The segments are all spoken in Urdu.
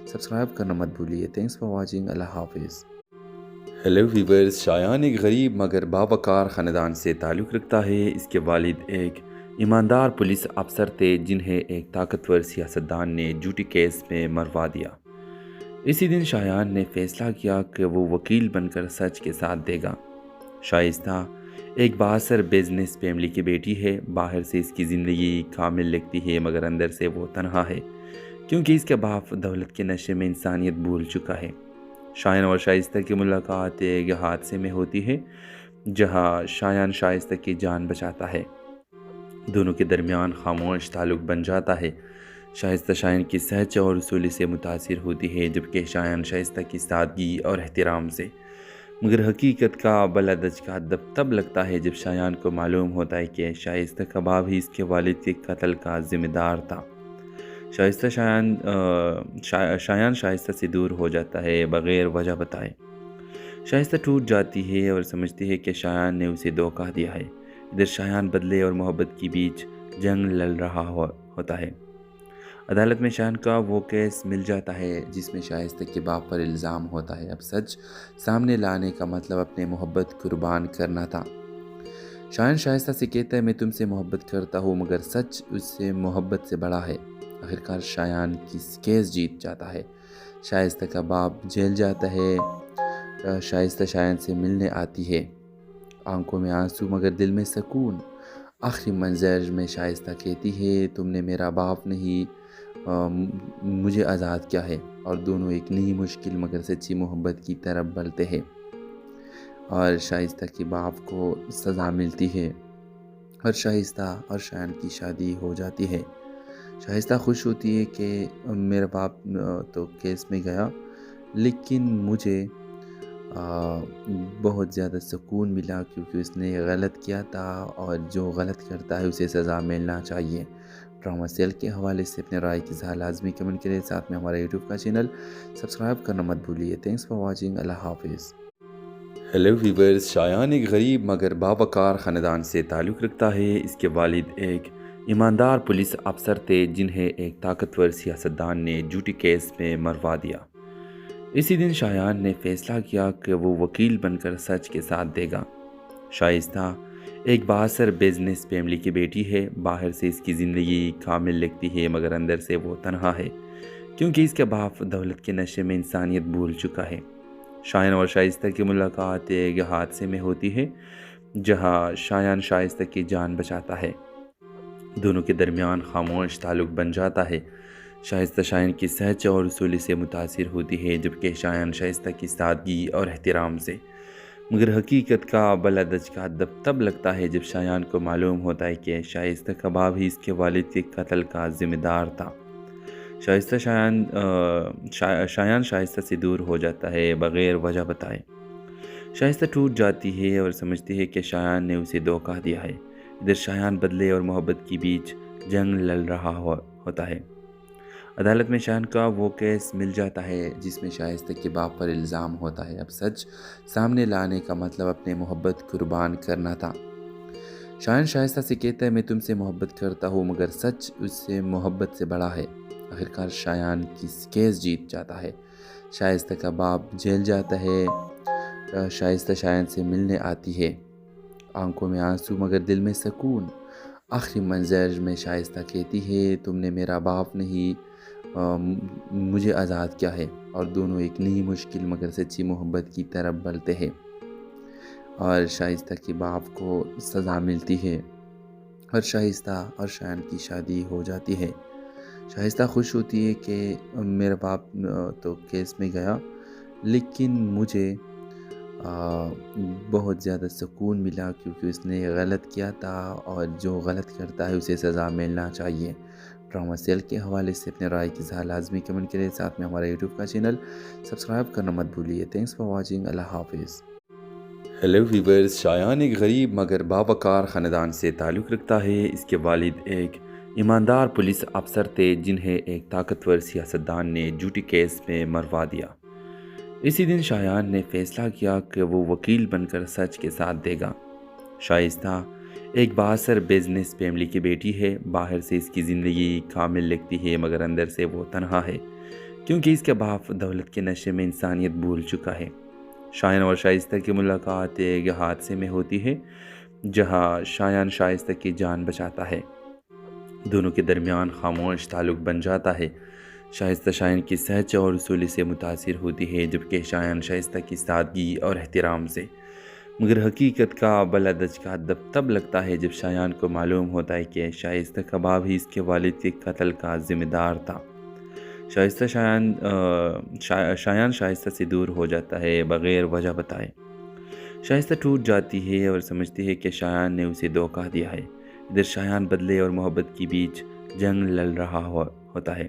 سبسکرائب کرنا مت بھولیے. Thanks for watching. اللہ حافظ. Hello viewers. شایان ایک غریب مگر باوقار خاندان سے تعلق رکھتا ہے. اس کے والد ایک ایماندار پولیس افسر تھے جنہیں ایک طاقتور سیاستدان نے جھوٹی کیس میں مروا دیا. اسی دن شایان نے فیصلہ کیا کہ وہ وکیل بن کر سچ کے ساتھ دے گا. شائستہ ایک بااثر بزنس فیملی کی بیٹی ہے. باہر سے اس کی زندگی کامل لگتی ہے مگر اندر سے وہ تنہا ہے کیونکہ اس کے باپ دولت کے نشے میں انسانیت بھول چکا ہے. شایان اور شائستہ کی ملاقات ایک حادثے میں ہوتی ہے جہاں شایان شائستہ کی جان بچاتا ہے. دونوں کے درمیان خاموش تعلق بن جاتا ہے. شائستہ شایان کی سچ اور اصولی سے متاثر ہوتی ہے جبکہ شایان شائستہ کی سادگی اور احترام سے. مگر حقیقت کا بلا دھچکا تب لگتا ہے جب شایان کو معلوم ہوتا ہے کہ شائستہ کا باپ ہی اس کے والد کے قتل کا ذمہ دار تھا. شایان شائستہ سے دور ہو جاتا ہے بغیر وجہ بتائے. شائستہ ٹوٹ جاتی ہے اور سمجھتی ہے کہ شایان نے اسے دھوکہ دیا ہے. ادھر شایان بدلے اور محبت کے بیچ جنگ لڑ رہا ہوتا ہے. عدالت میں شایان کا وہ کیس مل جاتا ہے جس میں شائستہ کے باپ پر الزام ہوتا ہے. اب سچ سامنے لانے کا مطلب اپنے محبت قربان کرنا تھا. شایان شائستہ سے کہتا ہے میں تم سے محبت کرتا ہوں مگر سچ اس سے محبت سے بڑا ہے. آخرکار شایان کی کیس جیت جاتا ہے. شائستہ کا باپ جیل جاتا ہے. شائستہ شایان سے ملنے آتی ہے. آنکھوں میں آنسو مگر دل میں سکون. آخری منظر میں شائستہ کہتی ہے تم نے میرا باپ نہیں مجھے آزاد کیا ہے. اور دونوں ایک نئی مشکل مگر سچی محبت کی طرف بڑھتے ہیں اور شائستہ کے باپ کو سزا ملتی ہے اور شائستہ اور شایان کی شادی ہو جاتی ہے. شائستہ خوش ہوتی ہے کہ میرا باپ تو کیس میں گیا لیکن مجھے بہت زیادہ سکون ملا کیونکہ اس نے غلط کیا تھا اور جو غلط کرتا ہے اسے سزا ملنا چاہیے. ڈرامہ سیل کے حوالے سے اپنے رائے کی اظہار لازمی کمنٹ کریں. ساتھ میں ہمارا یوٹیوب کا چینل سبسکرائب کرنا مت بھولیے. Thanks for watching. اللہ حافظ. Hello viewers. شایان ایک غریب مگر باوقار خاندان سے تعلق رکھتا ہے. اس کے والد ایک ایماندار پولیس افسر تھے جنہیں ایک طاقتور سیاستدان نے جھوٹی کیس میں مروا دیا. اسی دن شایان نے فیصلہ کیا کہ وہ وکیل بن کر سچ کے ساتھ دے گا. شائستہ ایک بااثر بزنس فیملی کی بیٹی ہے. باہر سے اس کی زندگی کامل لگتی ہے مگر اندر سے وہ تنہا ہے کیونکہ اس کے باپ دولت کے نشے میں انسانیت بھول چکا ہے. شایان اور شائستہ کی ملاقات ایک حادثے میں ہوتی ہے جہاں شایان شائستہ کی جان بچاتا ہے. دونوں کے درمیان خاموش تعلق بن جاتا ہے. شائستہ شایان کی سچ اور اصولی سے متاثر ہوتی ہے جبکہ شایان شائستہ کی سادگی اور احترام سے. مگر حقیقت کا بلا دھچکا تب لگتا ہے جب شایان کو معلوم ہوتا ہے کہ شائستہ کا باپ ہی اس کے والد کے قتل کا ذمہ دار تھا. شایان شائستہ سے دور ہو جاتا ہے بغیر وجہ بتائے. شائستہ ٹوٹ جاتی ہے اور سمجھتی ہے کہ شایان نے اسے دھوکہ دیا ہے. ادھر شایان بدلے اور محبت کے بیچ جنگ لڑ رہا ہوتا ہے. عدالت میں شایان کا وہ کیس مل جاتا ہے جس میں شائستہ کے باپ پر الزام ہوتا ہے. اب سچ سامنے لانے کا مطلب اپنے محبت قربان کرنا تھا. شایان شائستہ سے کہتا ہے میں تم سے محبت کرتا ہوں مگر سچ اس سے محبت سے بڑا ہے. آخرکار شایان کی کیس جیت جاتا ہے. شائستہ کا باپ جیل جاتا ہے. شائستہ شایان سے ملنے آتی ہے. آنکھوں میں آنسو مگر دل میں سکون. آخری منظر میں شائستہ کہتی ہے تم نے میرا باپ نہیں مجھے آزاد کیا ہے. اور دونوں ایک نئی مشکل مگر سچی محبت کی طرف بڑھتے ہیں اور شائستہ کے باپ کو سزا ملتی ہے اور شائستہ اور شایان کی شادی ہو جاتی ہے. شائستہ خوش ہوتی ہے کہ میرا باپ تو کیس میں گیا لیکن مجھے بہت زیادہ سکون ملا کیونکہ اس نے غلط کیا تھا اور جو غلط کرتا ہے اسے سزا ملنا چاہیے. ڈرامہ سیل کے حوالے سے اپنے رائے کی اظہار لازمی کمنٹ کریں. ساتھ میں ہمارا یوٹیوب کا چینل سبسکرائب کرنا مت بھولیے. Thanks for watching. اللہ حافظ. Hello viewers. شایان ایک غریب مگر باوقار خاندان سے تعلق رکھتا ہے. اس کے والد ایک ایماندار پولیس افسر تھے جنہیں ایک طاقتور سیاستدان نے جھوٹی کیس میں مروا دیا. اسی دن شایان نے فیصلہ کیا کہ وہ وکیل بن کر سچ کے ساتھ دے گا. شائستہ ایک بااثر بزنس فیملی کی بیٹی ہے. باہر سے اس کی زندگی کامل لگتی ہے مگر اندر سے وہ تنہا ہے کیونکہ اس کے باپ دولت کے نشے میں انسانیت بھول چکا ہے۔ شایان اور شائستہ کی ملاقات ایک حادثے میں ہوتی ہے جہاں شایان شائستہ کی جان بچاتا ہے۔ دونوں کے درمیان خاموش تعلق بن جاتا ہے۔ شائستہ شایان کی سچ اور اصولی سے متاثر ہوتی ہے، جبکہ شایان شائستہ کی سادگی اور احترام سے۔ مگر حقیقت کا بلدج کا تب لگتا ہے جب شایان کو معلوم ہوتا ہے کہ شائستہ کا باپ ہی اس کے والد کے قتل کا ذمہ دار تھا۔ شایان شائستہ سے دور ہو جاتا ہے بغیر وجہ بتائے۔ شائستہ ٹوٹ جاتی ہے اور سمجھتی ہے کہ شایان نے اسے دھوکہ دیا ہے۔ ادھر شایان بدلے اور محبت کے بیچ جنگ لڑ رہا ہوتا ہے۔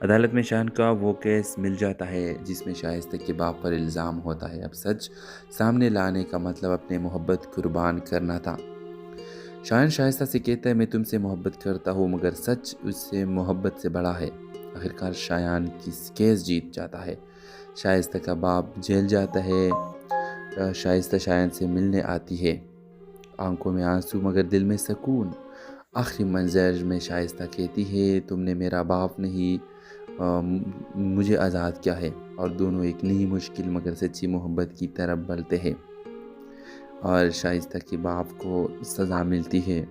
عدالت میں شایان کا وہ کیس مل جاتا ہے جس میں شائستہ کے باپ پر الزام ہوتا ہے۔ اب سچ سامنے لانے کا مطلب اپنے محبت قربان کرنا تھا۔ شایان شائستہ سے کہتا ہے میں تم سے محبت کرتا ہوں، مگر سچ اس سے محبت سے بڑا ہے۔ آخرکار شایان کی کیس جیت جاتا ہے۔ شائستہ کا باپ جیل جاتا ہے۔ شائستہ شایان سے ملنے آتی ہے، آنکھوں میں آنسو مگر دل میں سکون۔ آخری منظر میں شائستہ کہتی ہے تم نے میرا باپ نہیں مجھے آزاد کیا ہے، اور دونوں ایک نئی مشکل مگر سچی محبت کی طرف بڑھتے ہیں، اور شائستہ کے باپ کو سزا ملتی ہے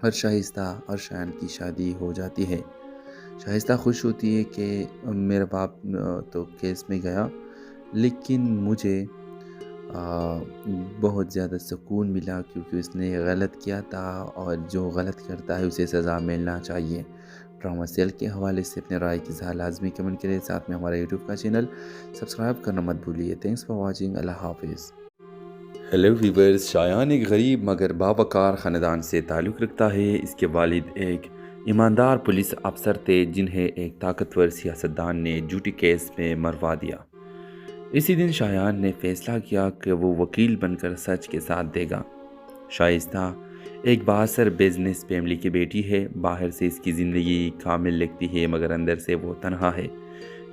اور شائستہ اور شایان کی شادی ہو جاتی ہے۔ شائستہ خوش ہوتی ہے کہ میرا باپ تو کیس میں گیا، لیکن مجھے بہت زیادہ سکون ملا کیونکہ اس نے غلط کیا تھا، اور جو غلط کرتا ہے اسے سزا ملنا چاہیے۔ ڈرامہ سیل کے حوالے سے اپنے رائے کی اظہار لازمی کمنٹ کریں، ساتھ میں ہمارا یوٹیوب کا چینل سبسکرائب کرنا مت بھولیے۔ تھینکس فار واچنگ، اللہ حافظ۔ ہیلو ویورز، شایان ایک غریب مگر باوقار خاندان سے تعلق رکھتا ہے۔ اس کے والد ایک ایماندار پولیس افسر تھے جنہیں ایک طاقتور سیاستدان نے جھوٹی کیس میں مروا دیا۔ اسی دن شایان نے فیصلہ کیا کہ وہ وکیل بن کر سچ کے ساتھ دے گا۔ شائستہ ایک بااثر بزنس فیملی کی بیٹی ہے۔ باہر سے اس کی زندگی کامل لگتی ہے مگر اندر سے وہ تنہا ہے،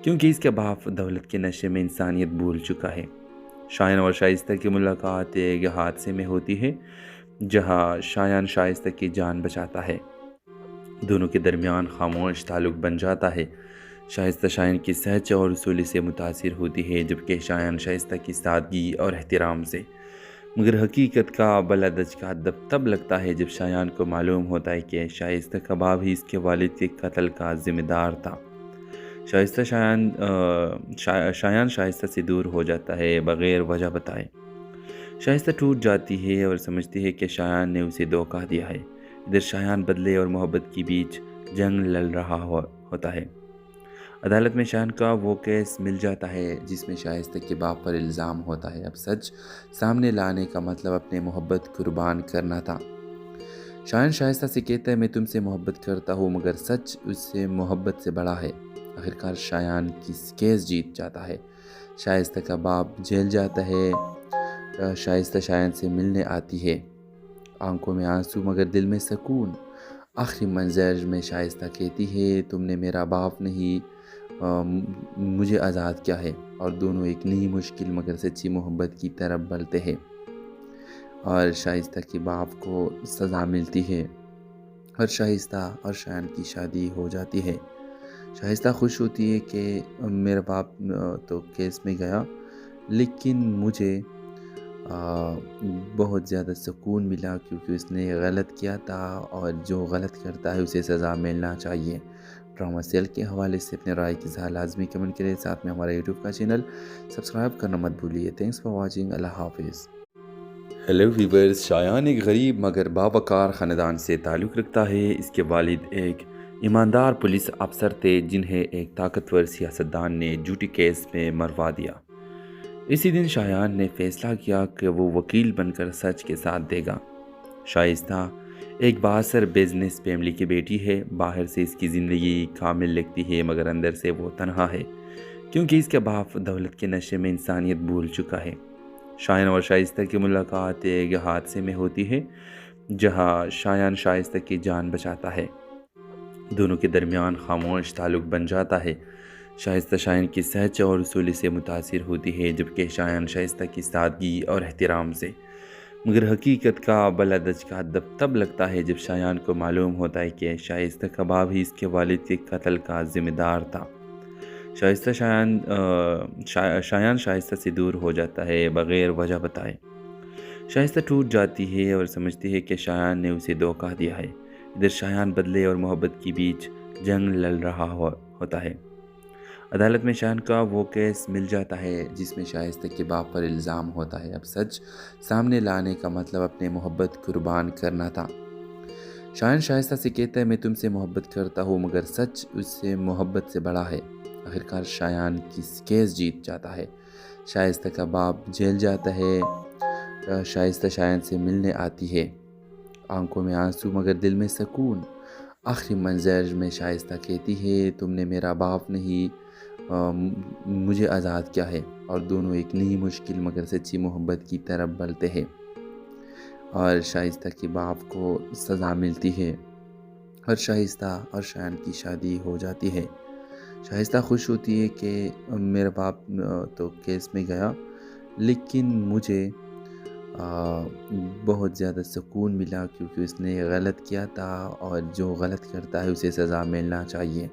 کیونکہ اس کے باپ دولت کے نشے میں انسانیت بھول چکا ہے۔ شایان اور شائستہ کی ملاقات ایک حادثے میں ہوتی ہے جہاں شایان شائستہ کی جان بچاتا ہے۔ دونوں کے درمیان خاموش تعلق بن جاتا ہے۔ شائستہ شایان کی سچ اور اصولی سے متاثر ہوتی ہے، جبکہ شایان شائستہ کی سادگی اور احترام سے۔ مگر حقیقت کا بلدج کا تب لگتا ہے جب شایان کو معلوم ہوتا ہے کہ شائستہ کا باپ ہی اس کے والد کے قتل کا ذمہ دار تھا۔ شایان شائستہ سے دور ہو جاتا ہے بغیر وجہ بتائے۔ شائستہ ٹوٹ جاتی ہے اور سمجھتی ہے کہ شایان نے اسے دھوکہ دیا ہے۔ ادھر شایان بدلے اور محبت کے بیچ جنگ لڑ رہا ہوتا ہے۔ عدالت میں شایان کا وہ کیس مل جاتا ہے جس میں شائستہ کے باپ پر الزام ہوتا ہے۔ اب سچ سامنے لانے کا مطلب اپنے محبت قربان کرنا تھا۔ شایان شائستہ سے کہتا ہے میں تم سے محبت کرتا ہوں، مگر سچ اس سے محبت سے بڑا ہے۔ آخرکار شایان کی کیس جیت جاتا ہے۔ شائستہ کا باپ جیل جاتا ہے۔ شائستہ شایان سے ملنے آتی ہے، آنکھوں میں آنسو مگر دل میں سکون۔ آخری منظر میں شائستہ کہتی ہے تم نے میرا باپ نہیں مجھے آزاد کیا ہے، اور دونوں ایک نئی مشکل مگر سچی محبت کی طرف بڑھتے ہیں، اور شائستہ کے باپ کو سزا ملتی ہے اور شائستہ اور شایان کی شادی ہو جاتی ہے۔ شائستہ خوش ہوتی ہے کہ میرا باپ تو کیس میں گیا، لیکن مجھے بہت زیادہ سکون ملا کیونکہ اس نے غلط کیا تھا، اور جو غلط کرتا ہے اسے سزا ملنا چاہیے۔ ڈرامہ سیل کے حوالے سے اپنے رائے کی اظہار لازمی کمنٹ کریں، ساتھ میں ہمارا یوٹیوب کا چینل سبسکرائب کرنا مت بھولیے۔ تھینکس فار واچنگ، اللہ حافظ۔ ہیلو ویورز، شایان ایک غریب مگر باوقار خاندان سے تعلق رکھتا ہے۔ اس کے والد ایک ایماندار پولیس افسر تھے جنہیں ایک طاقتور سیاستدان نے جھوٹی کیس میں مروا دیا۔ اسی دن شایان نے فیصلہ کیا کہ وہ وکیل بن کر سچ کے ساتھ دے گا۔ شائستہ ایک بااثر بزنس فیملی کی بیٹی ہے۔ باہر سے اس کی زندگی کامل لگتی ہے مگر اندر سے وہ تنہا ہے، کیونکہ اس کے باپ دولت کے نشے میں انسانیت بھول چکا ہے۔ شایان اور شائستہ کی ملاقات ایک حادثے میں ہوتی ہے جہاں شایان شائستہ کی جان بچاتا ہے۔ دونوں کے درمیان خاموش تعلق بن جاتا ہے۔ شائستہ شایان کی سچ اور اصولی سے متاثر ہوتی ہے، جبکہ شایان شائستہ کی سادگی اور احترام سے۔ مگر حقیقت کا بلدج کا تب لگتا ہے جب شایان کو معلوم ہوتا ہے کہ شائستہ کا باپ ہی اس کے والد کے قتل کا ذمہ دار تھا۔ شایان شائستہ سے دور ہو جاتا ہے بغیر وجہ بتائے۔ شائستہ ٹوٹ جاتی ہے اور سمجھتی ہے کہ شایان نے اسے دھوکہ دیا ہے۔ ادھر شایان بدلے اور محبت کے بیچ جنگ لڑ رہا ہوتا ہے۔ عدالت میں شایان کا وہ کیس مل جاتا ہے جس میں شائستہ کے باپ پر الزام ہوتا ہے۔ اب سچ سامنے لانے کا مطلب اپنے محبت قربان کرنا تھا۔ شایان شائستہ سے کہتا ہے میں تم سے محبت کرتا ہوں، مگر سچ اس سے محبت سے بڑا ہے۔ آخرکار شایان کیس جیت جاتا ہے۔ شائستہ کا باپ جیل جاتا ہے۔ شائستہ شایان سے ملنے آتی ہے، آنکھوں میں آنسو مگر دل میں سکون۔ آخری منظر میں شائستہ کہتی ہے تم نے میرا باپ نہیں مجھے آزاد کیا ہے، اور دونوں ایک نئی مشکل مگر سچی محبت کی طرف بڑھتے ہیں، اور شائستہ کے باپ کو سزا ملتی ہے اور شائستہ اور شایان کی شادی ہو جاتی ہے۔ شائستہ خوش ہوتی ہے کہ میرا باپ تو کیس میں گیا، لیکن مجھے بہت زیادہ سکون ملا کیونکہ اس نے غلط کیا تھا، اور جو غلط کرتا ہے اسے سزا ملنا چاہیے۔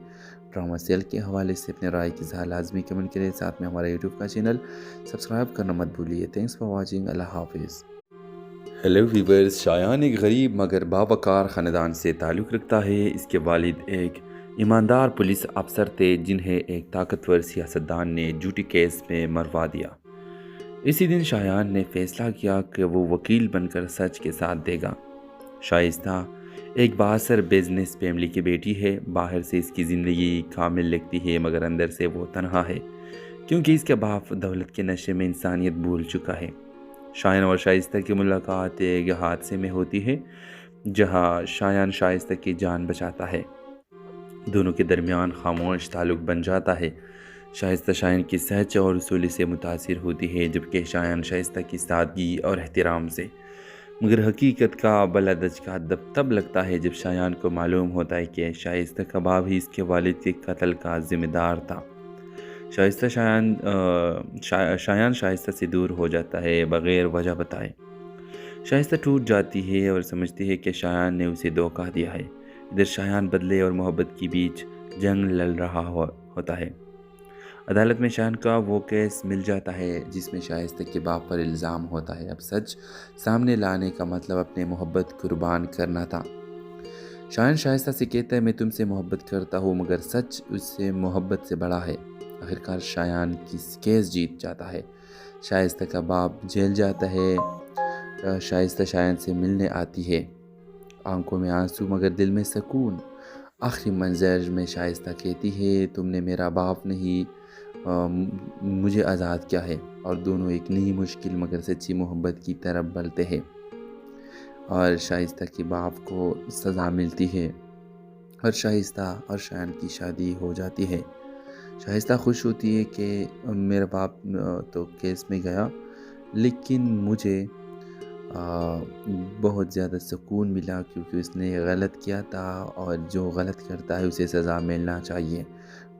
ڈرامہ سیل کے حوالے سے اپنے رائے کی اظہار لازمی کمنٹ کریں، ساتھ میں ہمارا یوٹیوب کا چینل سبسکرائب کرنا مت بھولیے۔ تھینکس فار واچنگ، اللہ حافظ۔ ہیلو ویورز، شایان ایک غریب مگر باوقار خاندان سے تعلق رکھتا ہے۔ اس کے والد ایک ایماندار پولیس افسر تھے جنہیں ایک طاقتور سیاستدان نے جھوٹی کیس میں مروا دیا۔ اسی دن شایان نے فیصلہ کیا کہ وہ وکیل بن کر سچ کے ساتھ دے گا۔ شائستہ ایک بااثر بزنس فیملی کی بیٹی ہے۔ باہر سے اس کی زندگی کامل لگتی ہے مگر اندر سے وہ تنہا ہے، کیونکہ اس کے باپ دولت کے نشے میں انسانیت بھول چکا ہے۔ شایان اور شائستہ کی ملاقات ایک حادثے میں ہوتی ہے جہاں شایان شائستہ کی جان بچاتا ہے۔ دونوں کے درمیان خاموش تعلق بن جاتا ہے۔ شائستہ شایان کی سچ اور اصولی سے متاثر ہوتی ہے، جبکہ شایان شائستہ کی سادگی اور احترام سے۔ مگر حقیقت کا بلدج کا تب لگتا ہے جب شایان کو معلوم ہوتا ہے کہ شائستہ کا باپ ہی اس کے والد کے قتل کا ذمہ دار تھا۔ شایان شائستہ سے دور ہو جاتا ہے بغیر وجہ بتائے۔ شائستہ ٹوٹ جاتی ہے اور سمجھتی ہے کہ شایان نے اسے دھوکہ دیا ہے۔ ادھر شایان بدلے اور محبت کے بیچ جنگ لڑ رہا ہوتا ہے۔ عدالت میں شایان کا وہ کیس مل جاتا ہے جس میں شائستہ کے باپ پر الزام ہوتا ہے۔ اب سچ سامنے لانے کا مطلب اپنے محبت قربان کرنا تھا۔ شایان شائستہ سے کہتا ہے میں تم سے محبت کرتا ہوں، مگر سچ اس سے محبت سے بڑا ہے۔ آخرکار شایان کیس جیت جاتا ہے۔ شائستہ کا باپ جیل جاتا ہے۔ شائستہ شایان سے ملنے آتی ہے، آنکھوں میں آنسو مگر دل میں سکون۔ آخری منظر میں شائستہ کہتی ہے تم نے میرا باپ نہیں مجھے آزاد کیا ہے، اور دونوں ایک نئی مشکل مگر سچی محبت کی طرف بڑھتے ہیں، اور شائستہ کے باپ کو سزا ملتی ہے اور شائستہ اور شایان کی شادی ہو جاتی ہے۔ شائستہ خوش ہوتی ہے کہ میرا باپ تو کیس میں گیا، لیکن مجھے بہت زیادہ سکون ملا کیونکہ اس نے غلط کیا تھا، اور جو غلط کرتا ہے اسے سزا ملنا چاہیے۔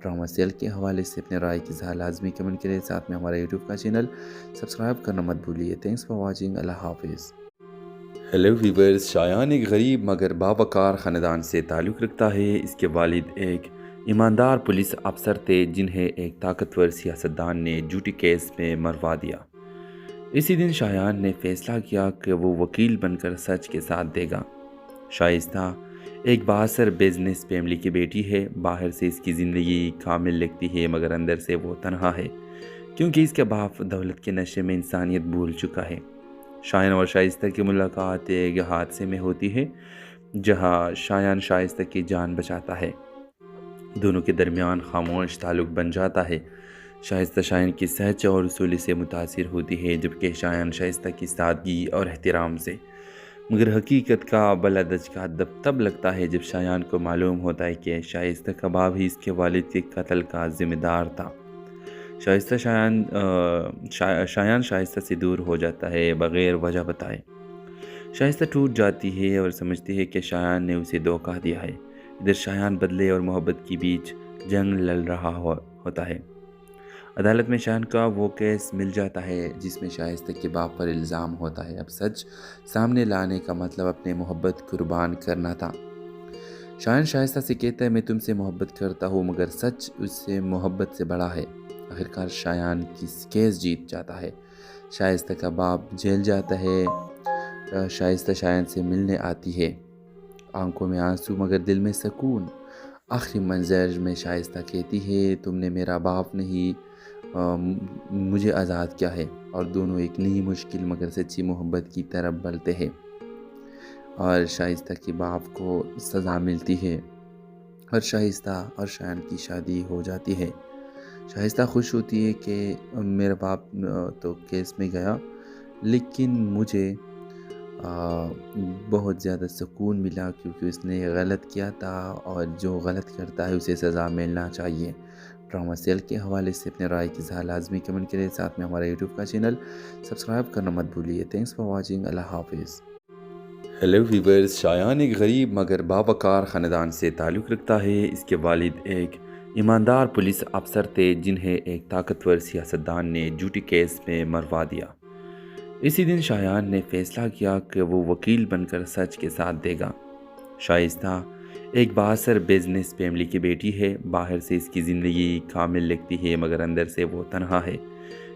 ڈرامہ سیل کے حوالے سے اپنے رائے کی اظہار لازمی کمنٹ کریں، ساتھ میں ہمارا یوٹیوب کا چینل سبسکرائب کرنا مت بھولیے۔ تھینکس فار واچنگ، اللہ حافظ۔ ہیلو ویورز، شایان ایک غریب مگر باوقار خاندان سے تعلق رکھتا ہے۔ اس کے والد ایک ایماندار پولیس افسر تھے جنہیں ایک طاقتور سیاستدان نے جھوٹی کیس میں مروا دیا۔ اسی دن شایان نے فیصلہ کیا کہ وہ وکیل بن کر سچ کے ساتھ دے گا۔ شائستہ ایک بااثر بزنس فیملی کی بیٹی ہے۔ باہر سے اس کی زندگی کامل لگتی ہے مگر اندر سے وہ تنہا ہے، کیونکہ اس کے باپ دولت کے نشے میں انسانیت بھول چکا ہے۔ شایان اور شائستہ کی ملاقات ایک حادثے میں ہوتی ہے جہاں شایان شائستہ کی جان بچاتا ہے۔ دونوں کے درمیان خاموش تعلق بن جاتا ہے۔ شائستہ شایان کی سچ اور اصولی سے متاثر ہوتی ہے، جبکہ شایان شائستہ کی سادگی اور احترام سے۔ مگر حقیقت کا بلدج کا تب لگتا ہے جب شایان کو معلوم ہوتا ہے کہ شائستہ کا باپ ہی اس کے والد کے قتل کا ذمہ دار تھا۔ شایان شائستہ سے دور ہو جاتا ہے بغیر وجہ بتائے۔ شائستہ ٹوٹ جاتی ہے اور سمجھتی ہے کہ شایان نے اسے دھوکہ دیا ہے۔ ادھر شایان بدلے اور محبت کے بیچ جنگ لڑ رہا ہوتا ہے۔ عدالت میں شایان کا وہ کیس مل جاتا ہے جس میں شائستہ کے باپ پر الزام ہوتا ہے۔ اب سچ سامنے لانے کا مطلب اپنے محبت قربان کرنا تھا۔ شایان شائستہ سے کہتا ہے میں تم سے محبت کرتا ہوں مگر سچ اس سے محبت سے بڑا ہے۔ آخرکار شایان کی کیس جیت جاتا ہے۔ شائستہ کا باپ جیل جاتا ہے۔ شائستہ شایان سے ملنے آتی ہے، آنکھوں میں آنسو مگر دل میں سکون۔ آخری منظر میں شائستہ کہتی ہے تم نے میرا باپ نہیں مجھے آزاد کیا ہے، اور دونوں ایک نئی مشکل مگر سچی محبت کی طرف بڑھتے ہیں، اور شائستہ کے باپ کو سزا ملتی ہے اور شائستہ اور شایان کی شادی ہو جاتی ہے۔ شائستہ خوش ہوتی ہے کہ میرا باپ تو کیس میں گیا، لیکن مجھے بہت زیادہ سکون ملا کیونکہ اس نے غلط کیا تھا، اور جو غلط کرتا ہے اسے سزا ملنا چاہیے۔ ڈرامہ سیل کے حوالے سے اپنے رائے کی اظہار لازمی کمنٹ کریں، ساتھ میں ہمارا یوٹیوب کا چینل سبسکرائب کرنا مت بھولیے۔ تھینکس فار واچنگ، اللہ حافظ۔ ہیلو ویورز، شایان ایک غریب مگر باوقار خاندان سے تعلق رکھتا ہے۔ اس کے والد ایک ایماندار پولیس افسر تھے جنہیں ایک طاقتور سیاستدان نے جھوٹی کیس میں مروا دیا۔ اسی دن شایان نے فیصلہ کیا کہ وہ وکیل بن کر سچ کے ساتھ دے گا۔ شائستہ ایک بااثر بزنس فیملی کی بیٹی ہے۔ باہر سے اس کی زندگی کامل لگتی ہے مگر اندر سے وہ تنہا ہے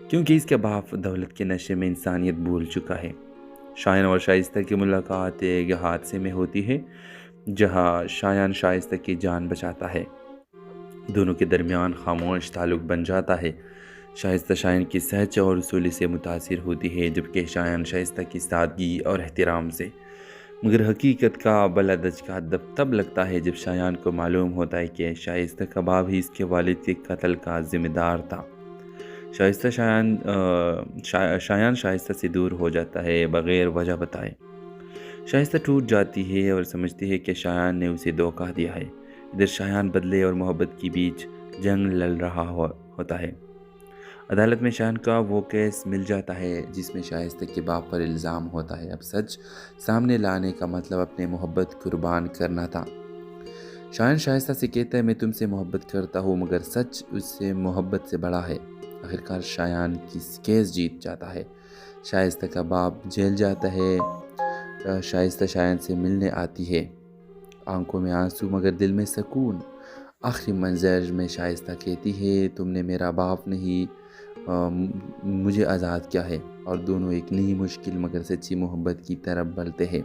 کیونکہ اس کے باپ دولت کے نشے میں انسانیت بھول چکا ہے۔ شایان اور شائستہ کی ملاقات ایک حادثے میں ہوتی ہے جہاں شایان شائستہ کی جان بچاتا ہے۔ دونوں کے درمیان خاموش تعلق بن جاتا ہے۔ شائستہ شایان کی سچ اور اصولی سے متاثر ہوتی ہے جبکہ شایان شائستہ کی سادگی اور احترام سے، مگر حقیقت کا بلا دھچکا تب لگتا ہے جب شایان کو معلوم ہوتا ہے کہ شائستہ کا باپ ہی اس کے والد کے قتل کا ذمہ دار تھا۔ شایان شائستہ سے دور ہو جاتا ہے بغیر وجہ بتائے۔ شائستہ ٹوٹ جاتی ہے اور سمجھتی ہے کہ شایان نے اسے دھوکہ دیا ہے۔ ادھر شایان بدلے اور محبت کے بیچ جنگ لڑ رہا ہوتا ہے۔ عدالت میں شایان کا وہ کیس مل جاتا ہے جس میں شائستہ کے باپ پر الزام ہوتا ہے۔ اب سچ سامنے لانے کا مطلب اپنے محبت قربان کرنا تھا۔ شایان شائستہ سے کہتا ہے میں تم سے محبت کرتا ہوں مگر سچ اس سے محبت سے بڑا ہے۔ آخرکار شایان کی کیس جیت جاتا ہے۔ شائستہ کا باپ جیل جاتا ہے۔ شائستہ شایان سے ملنے آتی ہے، آنکھوں میں آنسو مگر دل میں سکون۔ آخری منظر میں شائستہ کہتی ہے تم نے میرا باپ نہیں مجھے آزاد کیا ہے، اور دونوں ایک نئی مشکل مگر سچی محبت کی طرف بڑھتے ہیں،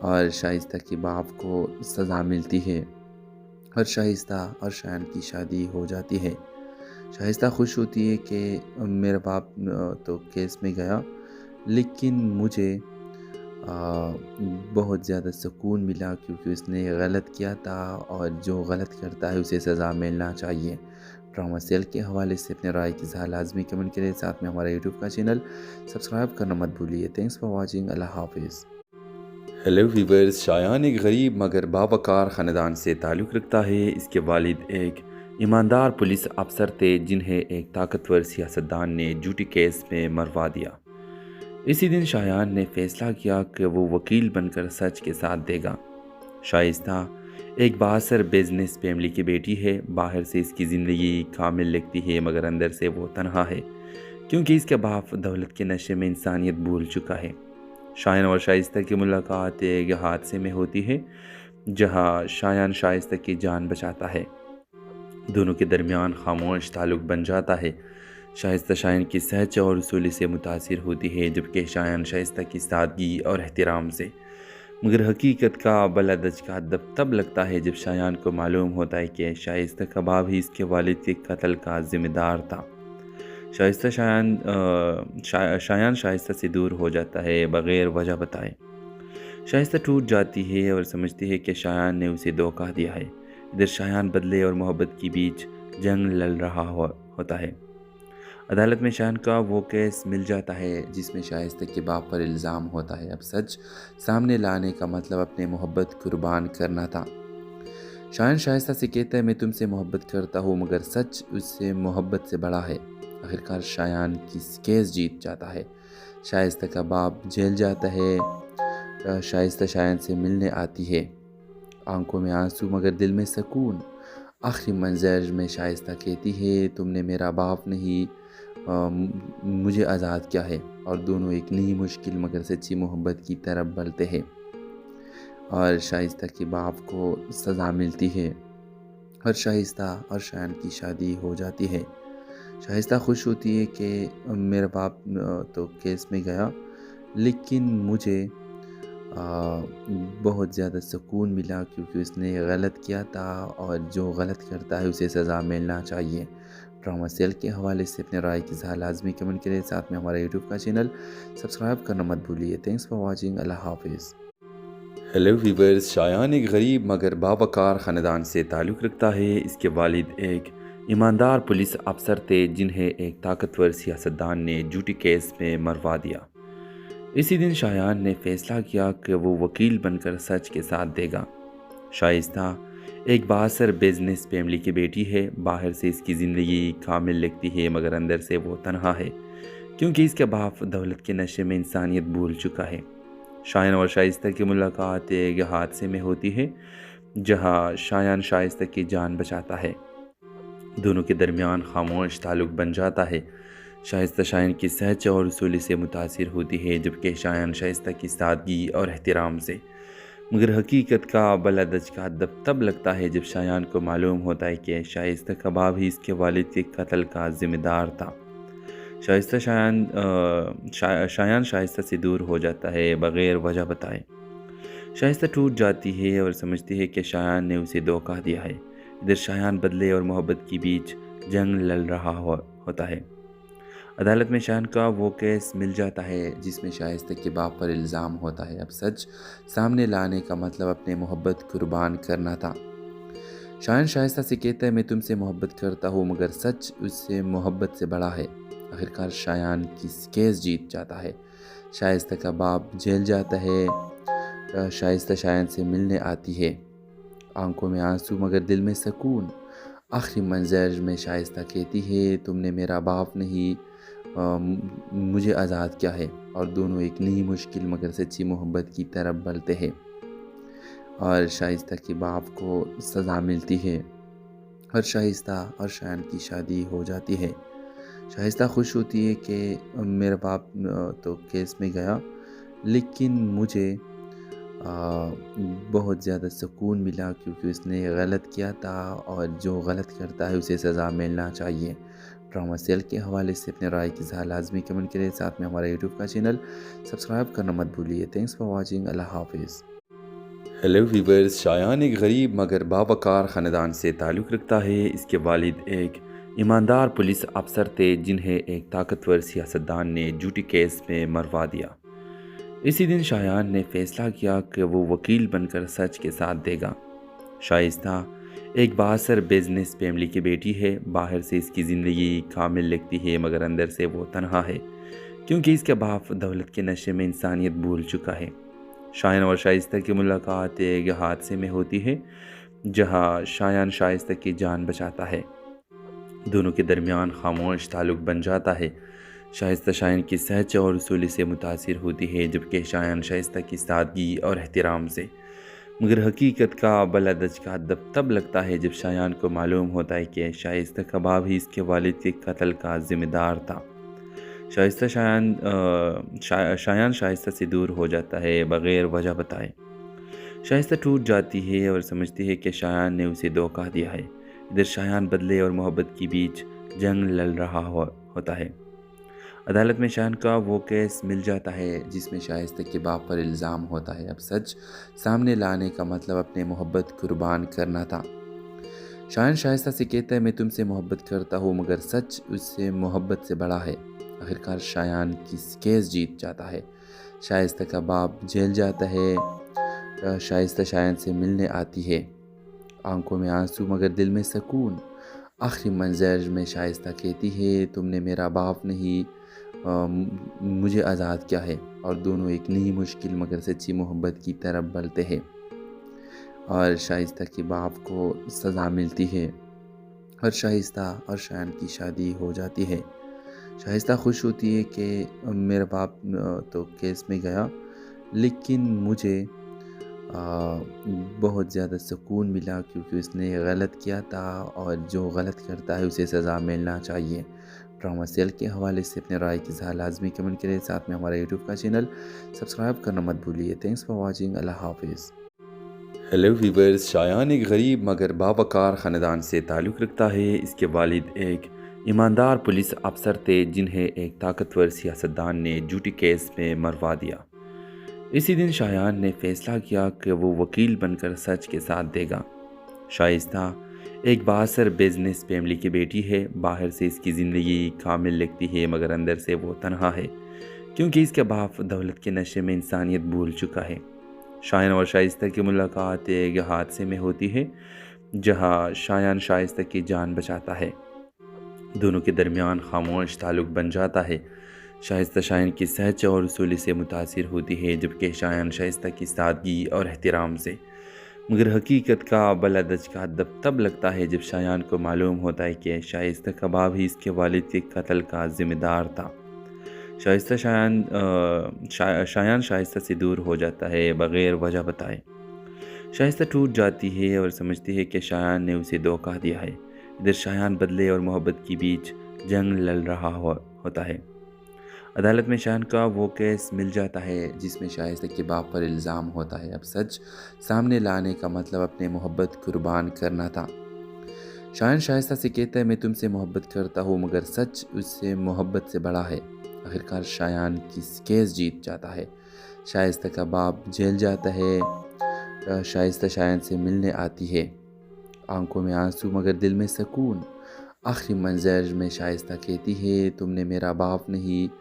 اور شائستہ کے باپ کو سزا ملتی ہے اور شائستہ اور شایان کی شادی ہو جاتی ہے۔ شائستہ خوش ہوتی ہے کہ میرا باپ تو کیس میں گیا، لیکن مجھے بہت زیادہ سکون ملا کیونکہ اس نے غلط کیا تھا، اور جو غلط کرتا ہے اسے سزا ملنا چاہیے۔ ڈرامہ سیل کے حوالے سے اپنے رائے کی اظہار لازمی کمنٹ کریں، ساتھ میں ہمارا یوٹیوب کا چینل سبسکرائب کرنا مت بھولیے۔ تھینکس فار واچنگ، اللہ حافظ۔ ہیلو ویورز، شایان ایک غریب مگر باوقار خاندان سے تعلق رکھتا ہے۔ اس کے والد ایک ایماندار پولیس افسر تھے جنہیں ایک طاقتور سیاستدان نے جھوٹی کیس میں مروا دیا۔ اسی دن شایان نے فیصلہ کیا کہ وہ وکیل بن کر سچ کے ساتھ دے گا۔ شائستہ ایک بااثر بزنس فیملی کی بیٹی ہے۔ باہر سے اس کی زندگی کامل لگتی ہے مگر اندر سے وہ تنہا ہے کیونکہ اس کے باپ دولت کے نشے میں انسانیت بھول چکا ہے۔ شایان اور شائستہ کی ملاقات ایک حادثے میں ہوتی ہے جہاں شایان شائستہ کی جان بچاتا ہے۔ دونوں کے درمیان خاموش تعلق بن جاتا ہے۔ شائستہ شایان کی سچ اور اصولی سے متاثر ہوتی ہے جبکہ شایان شائستہ کی سادگی اور احترام سے، مگر حقیقت کا بلا دھچکا تب لگتا ہے جب شایان کو معلوم ہوتا ہے کہ شائستہ کا باپ ہی اس کے والد کے قتل کا ذمہ دار تھا۔ شایان شائستہ سے دور ہو جاتا ہے بغیر وجہ بتائے۔ شائستہ ٹوٹ جاتی ہے اور سمجھتی ہے کہ شایان نے اسے دھوکہ دیا ہے۔ ادھر شایان بدلے اور محبت کے بیچ جنگ لڑ رہا ہوتا ہے۔ عدالت میں شایان کا وہ کیس مل جاتا ہے جس میں شائستہ کے باپ پر الزام ہوتا ہے۔ اب سچ سامنے لانے کا مطلب اپنے محبت قربان کرنا تھا۔ شایان شائستہ سے کہتا ہے میں تم سے محبت کرتا ہوں مگر سچ اس سے محبت سے بڑا ہے۔ آخرکار شایان کی کیس جیت جاتا ہے۔ شائستہ کا باپ جیل جاتا ہے۔ شائستہ شایان سے ملنے آتی ہے، آنکھوں میں آنسو مگر دل میں سکون۔ آخری منظر میں شائستہ کہتی ہے تم نے میرا باپ نہیں مجھے آزاد کیا ہے، اور دونوں ایک نئی مشکل مگر سچی محبت کی طرف بڑھتے ہیں، اور شائستہ کے باپ کو سزا ملتی ہے اور شائستہ اور شایان کی شادی ہو جاتی ہے۔ شائستہ خوش ہوتی ہے کہ میرا باپ تو کیس میں گیا، لیکن مجھے بہت زیادہ سکون ملا کیونکہ اس نے غلط کیا تھا، اور جو غلط کرتا ہے اسے سزا ملنا چاہیے۔ ڈرامہ سیل کے حوالے سے اپنے رائے کی اظہار لازمی کمنٹ کریں، ساتھ میں ہمارا یوٹیوب کا چینل سبسکرائب کرنا مت بھولیے۔ تھینکس فار واچنگ، اللہ حافظ۔ ہیلو ویورز، شایان ایک غریب مگر باوقار خاندان سے تعلق رکھتا ہے۔ اس کے والد ایک ایماندار پولیس افسر تھے جنہیں ایک طاقتور سیاستدان نے جھوٹی کیس میں مروا دیا۔ اسی دن شایان نے فیصلہ کیا کہ وہ وکیل بن کر سچ کے ساتھ دے گا۔ شائستہ ایک بااثر بزنس فیملی کی بیٹی ہے۔ باہر سے اس کی زندگی کامل لگتی ہے، مگر اندر سے وہ تنہا ہے کیونکہ اس کے باپ دولت کے نشے میں انسانیت بھول چکا ہے۔ شایان اور شائستہ کی ملاقات ایک حادثے میں ہوتی ہے جہاں شایان شائستہ کی جان بچاتا ہے۔ دونوں کے درمیان خاموش تعلق بن جاتا ہے۔ شائستہ شایان کی سچ اور اصولی سے متاثر ہوتی ہے، جبکہ شایان شائستہ کی سادگی اور احترام سے۔ مگر حقیقت کا بلا دھچکا تب لگتا ہے جب شایان کو معلوم ہوتا ہے کہ شائستہ کا باپ ہی اس کے والد کے قتل کا ذمہ دار تھا۔ شایان شائستہ سے دور ہو جاتا ہے بغیر وجہ بتائے۔ شائستہ ٹوٹ جاتی ہے اور سمجھتی ہے کہ شایان نے اسے دھوکہ دیا ہے۔ ادھر شایان بدلے اور محبت کے بیچ جنگ لڑ رہا ہوتا ہے۔ عدالت میں شایان کا وہ کیس مل جاتا ہے جس میں شائستہ کے باپ پر الزام ہوتا ہے۔ اب سچ سامنے لانے کا مطلب اپنے محبت قربان کرنا تھا۔ شایان شائستہ سے کہتا ہے، میں تم سے محبت کرتا ہوں، مگر سچ اس سے محبت سے بڑا ہے۔ آخرکار شایان کی کیس جیت جاتا ہے۔ شائستہ کا باپ جیل جاتا ہے۔ شائستہ شایان سے ملنے آتی ہے، آنکھوں میں آنسو مگر دل میں سکون۔ آخری منظر میں شائستہ کہتی ہے، تم نے میرا باپ نہیں مجھے آزاد کیا ہے، اور دونوں ایک نئی مشکل مگر سچی محبت کی طرف بڑھتے ہیں، اور شائستہ کے باپ کو سزا ملتی ہے اور شائستہ اور شایان کی شادی ہو جاتی ہے۔ شائستہ خوش ہوتی ہے کہ میرا باپ تو کیس میں گیا، لیکن مجھے بہت زیادہ سکون ملا کیونکہ اس نے غلط کیا تھا، اور جو غلط کرتا ہے اسے سزا ملنا چاہیے۔ ڈرامہ سیل کے حوالے سے اپنے رائے کی اظہار لازمی کمنٹ کریں، ساتھ میں ہمارا یوٹیوب کا چینل سبسکرائب کرنا مت بھولیے۔ تھینکس فار واچنگ، اللہ حافظ۔ ہیلو ویورز، شایان ایک غریب مگر باوقار خاندان سے تعلق رکھتا ہے۔ اس کے والد ایک ایماندار پولیس افسر تھے جنہیں ایک طاقتور سیاستدان نے جھوٹی کیس میں مروا دیا۔ اسی دن شایان نے فیصلہ کیا کہ وہ وکیل بن کر سچ کے ساتھ دے گا۔ شائستہ ایک بااثر بزنس فیملی کی بیٹی ہے۔ باہر سے اس کی زندگی کامل لگتی ہے، مگر اندر سے وہ تنہا ہے کیونکہ اس کے باپ دولت کے نشے میں انسانیت بھول چکا ہے۔ شایان اور شائستہ کی ملاقات ایک حادثے میں ہوتی ہے جہاں شایان شائستہ کی جان بچاتا ہے۔ دونوں کے درمیان خاموش تعلق بن جاتا ہے۔ شائستہ شایان کی سچ اور اصولی سے متاثر ہوتی ہے، جبکہ شایان شائستہ کی سادگی اور احترام سے۔ مگر حقیقت کا بلا دھچکا تب لگتا ہے جب شایان کو معلوم ہوتا ہے کہ شائستہ کا باپ ہی اس کے والد کے قتل کا ذمہ دار تھا۔ شایان شائستہ سے دور ہو جاتا ہے بغیر وجہ بتائے۔ شائستہ ٹوٹ جاتی ہے اور سمجھتی ہے کہ شایان نے اسے دھوکہ دیا ہے۔ ادھر شایان بدلے اور محبت کے بیچ جنگ لڑ رہا ہوتا ہے۔ عدالت میں شایان کا وہ کیس مل جاتا ہے جس میں شائستہ کے باپ پر الزام ہوتا ہے۔ اب سچ سامنے لانے کا مطلب اپنے محبت قربان کرنا تھا۔ شایان شائستہ سے کہتا ہے، میں تم سے محبت کرتا ہوں، مگر سچ اس سے محبت سے بڑا ہے۔ آخرکار شایان کی کیس جیت جاتا ہے۔ شائستہ کا باپ جیل جاتا ہے۔ شائستہ شایان سے ملنے آتی ہے، آنکھوں میں آنسو مگر دل میں سکون۔ آخری منظر میں شائستہ کہتی ہے، تم نے میرا باپ نہیں مجھے آزاد کیا ہے، اور دونوں ایک نئی مشکل مگر سچی محبت کی طرف بڑھتے ہیں، اور شائستہ کے باپ کو سزا ملتی ہے اور شائستہ اور شایان کی شادی ہو جاتی ہے۔ شائستہ خوش ہوتی ہے کہ میرا باپ تو کیس میں گیا، لیکن مجھے بہت زیادہ سکون ملا کیونکہ اس نے غلط کیا تھا، اور جو غلط کرتا ہے اسے سزا ملنا چاہیے۔ ڈرامہ سیل کے حوالے سے اپنے رائے کی اظہار لازمی کمنٹ کریں، ساتھ میں ہمارا یوٹیوب کا چینل سبسکرائب کرنا مت بھولیے۔ تھینکس فار واچنگ، اللہ حافظ۔ ہیلو ویورز، شایان ایک غریب مگر باوقار خاندان سے تعلق رکھتا ہے۔ اس کے والد ایک ایماندار پولیس افسر تھے جنہیں ایک طاقتور سیاستدان نے جھوٹی کیس میں مروا دیا۔ اسی دن شایان نے فیصلہ کیا کہ وہ وکیل بن کر سچ کے ساتھ دے گا۔ شائستہ ایک بااثر بزنس فیملی کی بیٹی ہے۔ باہر سے اس کی زندگی کامل لگتی ہے مگر اندر سے وہ تنہا ہے، کیونکہ اس کے باپ دولت کے نشے میں انسانیت بھول چکا ہے۔ شایان اور شائستہ کی ملاقات ایک حادثے میں ہوتی ہے جہاں شایان شائستہ کی جان بچاتا ہے۔ دونوں کے درمیان خاموش تعلق بن جاتا ہے۔ شائستہ شایان کی سچ اور اصولی سے متاثر ہوتی ہے، جبکہ شایان شائستہ کی سادگی اور احترام سے۔ مگر حقیقت کا بلدج کا تب لگتا ہے جب شایان کو معلوم ہوتا ہے کہ شائستہ کا باپ ہی اس کے والد کے قتل کا ذمہ دار تھا۔ شایان شائستہ سے دور ہو جاتا ہے بغیر وجہ بتائے۔ شائستہ ٹوٹ جاتی ہے اور سمجھتی ہے کہ شایان نے اسے دھوکہ دیا ہے۔ ادھر شایان بدلے اور محبت کے بیچ جنگ لڑ رہا ہوتا ہے۔ عدالت میں شایان کا وہ کیس مل جاتا ہے جس میں شائستہ کے باپ پر الزام ہوتا ہے۔ اب سچ سامنے لانے کا مطلب اپنے محبت قربان کرنا تھا۔ شایان شائستہ سے کہتا ہے، میں تم سے محبت کرتا ہوں، مگر سچ اس سے محبت سے بڑا ہے۔ آخرکار شایان کیس جیت جاتا ہے۔ شائستہ کا باپ جیل جاتا ہے۔ شائستہ شایان سے ملنے آتی ہے، آنکھوں میں آنسو مگر دل میں سکون۔ آخری منظر میں شائستہ کہتی ہے، تم نے میرا باپ نہیں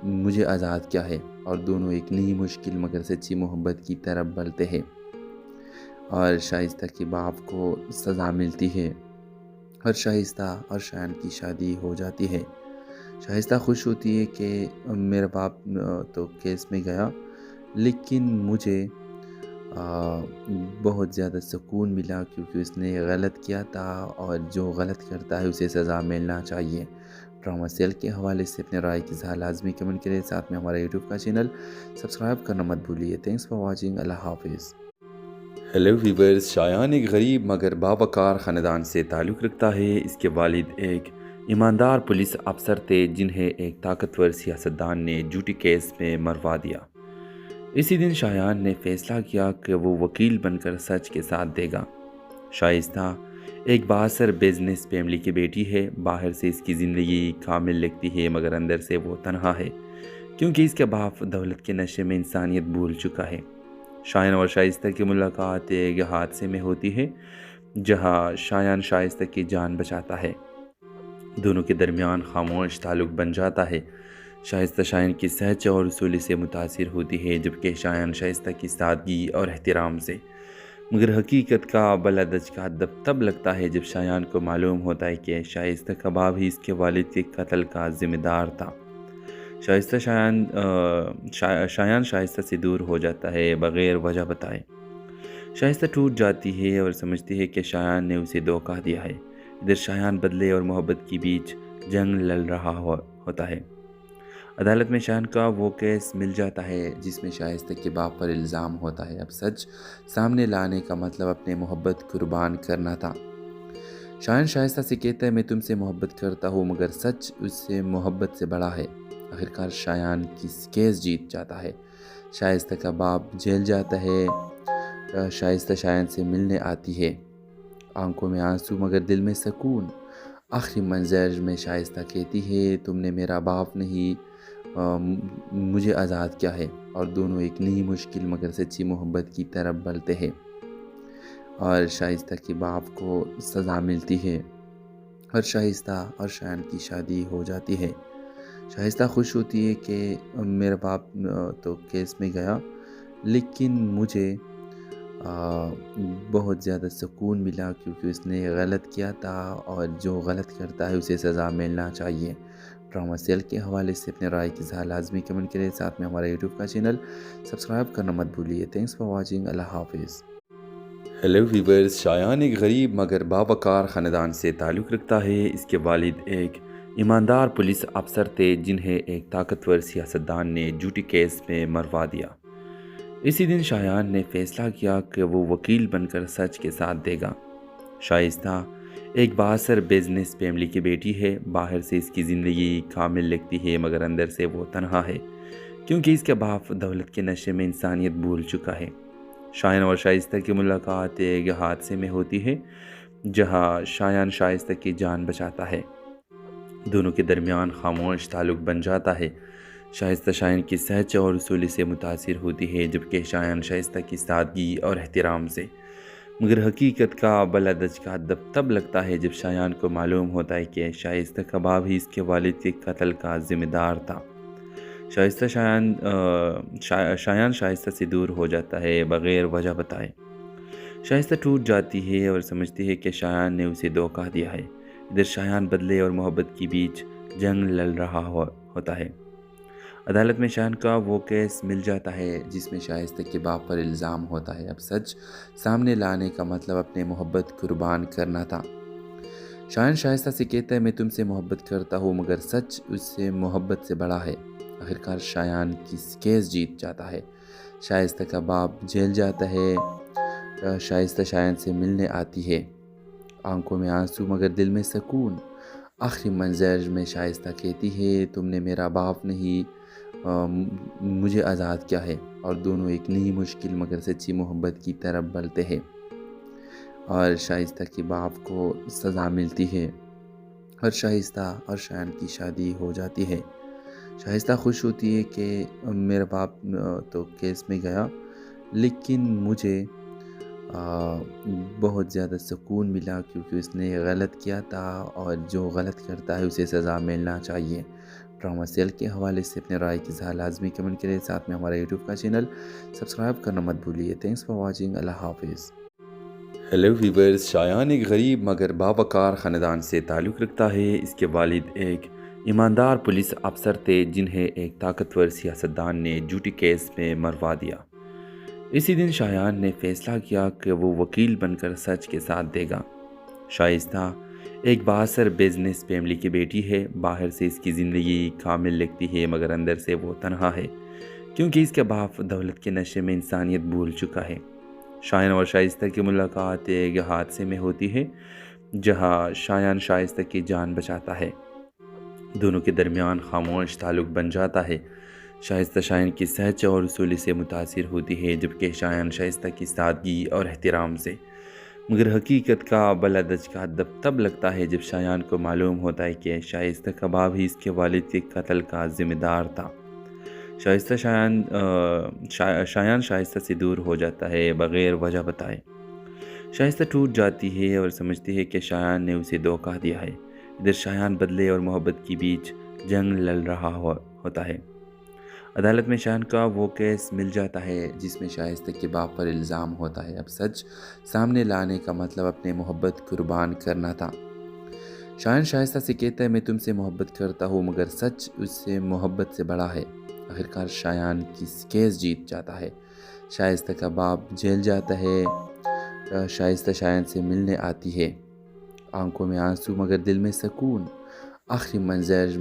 مجھے آزاد کیا ہے، اور دونوں ایک نئی مشکل مگر سچی محبت کی طرف بڑھتے ہیں، اور شائستہ کے باپ کو سزا ملتی ہے اور شائستہ اور شایان کی شادی ہو جاتی ہے۔ شائستہ خوش ہوتی ہے کہ میرا باپ تو کیس میں گیا، لیکن مجھے بہت زیادہ سکون ملا کیونکہ اس نے غلط کیا تھا، اور جو غلط کرتا ہے اسے سزا ملنا چاہیے۔ ڈرامہ سیل کے حوالے سے اپنے رائے کی اظہار لازمی کمنٹ کریں، ساتھ میں ہمارا یوٹیوب کا چینل سبسکرائب کرنا مت بھولیے۔ تھینکس فار واچنگ، اللہ حافظ۔ ہیلو ویورز، شایان ایک غریب مگر باوقار خاندان سے تعلق رکھتا ہے۔ اس کے والد ایک ایماندار پولیس افسر تھے جنہیں ایک طاقتور سیاستدان نے جھوٹی کیس میں مروا دیا۔ اسی دن شایان نے فیصلہ کیا کہ وہ وکیل بن کر سچ کے ساتھ دے گا۔ شائستہ ایک بااثر بزنس فیملی کی بیٹی ہے۔ باہر سے اس کی زندگی کامل لگتی ہے مگر اندر سے وہ تنہا ہے، کیونکہ اس کے باپ دولت کے نشے میں انسانیت بھول چکا ہے۔ شایان اور شائستہ کی ملاقات ایک حادثے میں ہوتی ہے جہاں شایان شائستہ کی جان بچاتا ہے۔ دونوں کے درمیان خاموش تعلق بن جاتا ہے۔ شائستہ شایان کی سچ اور اصولی سے متاثر ہوتی ہے، جبکہ شایان شائستہ کی سادگی اور احترام سے۔ مگر حقیقت کا بلدج کا تب لگتا ہے جب شایان کو معلوم ہوتا ہے کہ شائستہ کا باپ ہی اس کے والد کے قتل کا ذمہ دار تھا۔ شایان شائستہ سے دور ہو جاتا ہے بغیر وجہ بتائے۔ شائستہ ٹوٹ جاتی ہے اور سمجھتی ہے کہ شایان نے اسے دھوکہ دیا ہے۔ ادھر شایان بدلے اور محبت کے بیچ جنگ لڑ رہا ہوتا ہے۔ عدالت میں شایان کا وہ کیس مل جاتا ہے جس میں شائستہ کے باپ پر الزام ہوتا ہے۔ اب سچ سامنے لانے کا مطلب اپنے محبت قربان کرنا تھا۔ شایان شائستہ سے کہتا ہے، میں تم سے محبت کرتا ہوں، مگر سچ اس سے محبت سے بڑا ہے۔ آخرکار شایان کیس جیت جاتا ہے۔ شائستہ کا باپ جیل جاتا ہے۔ شائستہ شایان سے ملنے آتی ہے، آنکھوں میں آنسو مگر دل میں سکون۔ آخری منظر میں شائستہ کہتی ہے، تم نے میرا باپ نہیں مجھے آزاد کیا ہے، اور دونوں ایک نئی مشکل مگر سچی محبت کی طرف بڑھتے ہیں، اور شائستہ کے باپ کو سزا ملتی ہے اور شائستہ اور شایان کی شادی ہو جاتی ہے۔ شائستہ خوش ہوتی ہے کہ میرا باپ تو کیس میں گیا، لیکن مجھے بہت زیادہ سکون ملا کیونکہ اس نے غلط کیا تھا، اور جو غلط کرتا ہے اسے سزا ملنا چاہیے۔ ڈرامہ سیل کے حوالے سے اپنے رائے کی اظہار لازمی کمنٹ کریں، ساتھ میں ہمارا یوٹیوب کا چینل سبسکرائب کرنا مت بھولیے۔ تھینکس فار واچنگ، اللہ حافظ۔ ہیلو ویورز، شایان ایک غریب مگر باوقار خاندان سے تعلق رکھتا ہے۔ اس کے والد ایک ایماندار پولیس افسر تھے جنہیں ایک طاقتور سیاستدان نے جھوٹی کیس میں مروا دیا۔ اسی دن شایان نے فیصلہ کیا کہ وہ وکیل بن کر سچ کے ساتھ دے گا۔ شائستہ ایک بااثر بزنس فیملی کی بیٹی ہے۔ باہر سے اس کی زندگی کامل لگتی ہے مگر اندر سے وہ تنہا ہے، کیونکہ اس کے باپ دولت کے نشے میں انسانیت بھول چکا ہے۔ شایان اور شائستہ کی ملاقات ایک حادثے میں ہوتی ہے جہاں شایان شائستہ کی جان بچاتا ہے۔ دونوں کے درمیان خاموش تعلق بن جاتا ہے۔ شائستہ شایان کی سچ اور اصولی سے متاثر ہوتی ہے، جبکہ شایان شائستہ کی سادگی اور احترام سے۔ مگر حقیقت کا بلدج کا تب لگتا ہے جب شایان کو معلوم ہوتا ہے کہ شائستہ کا باپ ہی اس کے والد کے قتل کا ذمہ دار تھا۔ شایان شائستہ سے دور ہو جاتا ہے بغیر وجہ بتائے۔ شائستہ ٹوٹ جاتی ہے اور سمجھتی ہے کہ شایان نے اسے دھوکہ دیا ہے۔ ادھر شایان بدلے اور محبت کے بیچ جنگ لڑ رہا ہوتا ہے۔ عدالت میں شایان کا وہ کیس مل جاتا ہے جس میں شائستہ کے باپ پر الزام ہوتا ہے۔ اب سچ سامنے لانے کا مطلب اپنے محبت قربان کرنا تھا۔ شایان شائستہ سے کہتا ہے میں تم سے محبت کرتا ہوں، مگر سچ اس سے محبت سے بڑا ہے۔ آخرکار شایان کی کیس جیت جاتا ہے۔ شائستہ کا باپ جیل جاتا ہے۔ شائستہ شایان سے ملنے آتی ہے، آنکھوں میں آنسو مگر دل میں سکون۔ آخری منظر میں شائستہ کہتی ہے تم نے میرا باپ نہیں مجھے آزاد کیا ہے، اور دونوں ایک نئی مشکل مگر سچی محبت کی طرف بڑھتے ہیں، اور شائستہ کے باپ کو سزا ملتی ہے اور شائستہ اور شایان کی شادی ہو جاتی ہے۔ شائستہ خوش ہوتی ہے کہ میرا باپ تو کیس میں گیا، لیکن مجھے بہت زیادہ سکون ملا کیونکہ اس نے غلط کیا تھا، اور جو غلط کرتا ہے اسے سزا ملنا چاہیے۔ ڈرامہ سیل کے حوالے سے اپنے رائے کی اظہار لازمی کمنٹ کریں، ساتھ میں ہمارا یوٹیوب کا چینل سبسکرائب کرنا مت بھولیے۔ Thanks for watching. اللہ حافظ۔ ہیلو ویورز، شایان ایک غریب مگر باوقار خاندان سے تعلق رکھتا ہے۔ اس کے والد ایک ایماندار پولیس افسر تھے جنہیں ایک طاقتور سیاستدان نے جھوٹی کیس میں مروا دیا۔ اسی دن شایان نے فیصلہ کیا کہ وہ وکیل بن کر سچ کے ساتھ دے گا۔ شائستہ ایک بااثر بزنس فیملی کی بیٹی ہے۔ باہر سے اس کی زندگی کامل لگتی ہے مگر اندر سے وہ تنہا ہے، کیونکہ اس کے باپ دولت کے نشے میں انسانیت بھول چکا ہے۔ شایان اور شائستہ کی ملاقات ایک حادثے میں ہوتی ہے جہاں شایان شائستہ کی جان بچاتا ہے۔ دونوں کے درمیان خاموش تعلق بن جاتا ہے۔ شائستہ شایان کی سچ اور اصولی سے متاثر ہوتی ہے، جبکہ شایان شائستہ کی سادگی اور احترام سے۔ مگر حقیقت کا بلدج کا تب لگتا ہے جب شایان کو معلوم ہوتا ہے کہ شائستہ کا باپ ہی اس کے والد کے قتل کا ذمہ دار تھا۔ شایان شائستہ سے دور ہو جاتا ہے بغیر وجہ بتائے۔ شائستہ ٹوٹ جاتی ہے اور سمجھتی ہے کہ شایان نے اسے دھوکہ دیا ہے۔ ادھر شایان بدلے اور محبت کے بیچ جنگ لڑ رہا ہوتا ہے۔ عدالت میں شایان کا وہ کیس مل جاتا ہے جس میں شائستہ کے باپ پر الزام ہوتا ہے۔ اب سچ سامنے لانے کا مطلب اپنے محبت قربان کرنا تھا۔ شایان شائستہ سے کہتا ہے میں تم سے محبت کرتا ہوں، مگر سچ اس سے محبت سے بڑا ہے۔ آخرکار شایان کی کیس جیت جاتا ہے۔ شائستہ کا باپ جیل جاتا ہے۔ شائستہ شایان سے ملنے آتی ہے، آنکھوں میں آنسو مگر دل میں سکون۔ آخری منظر میں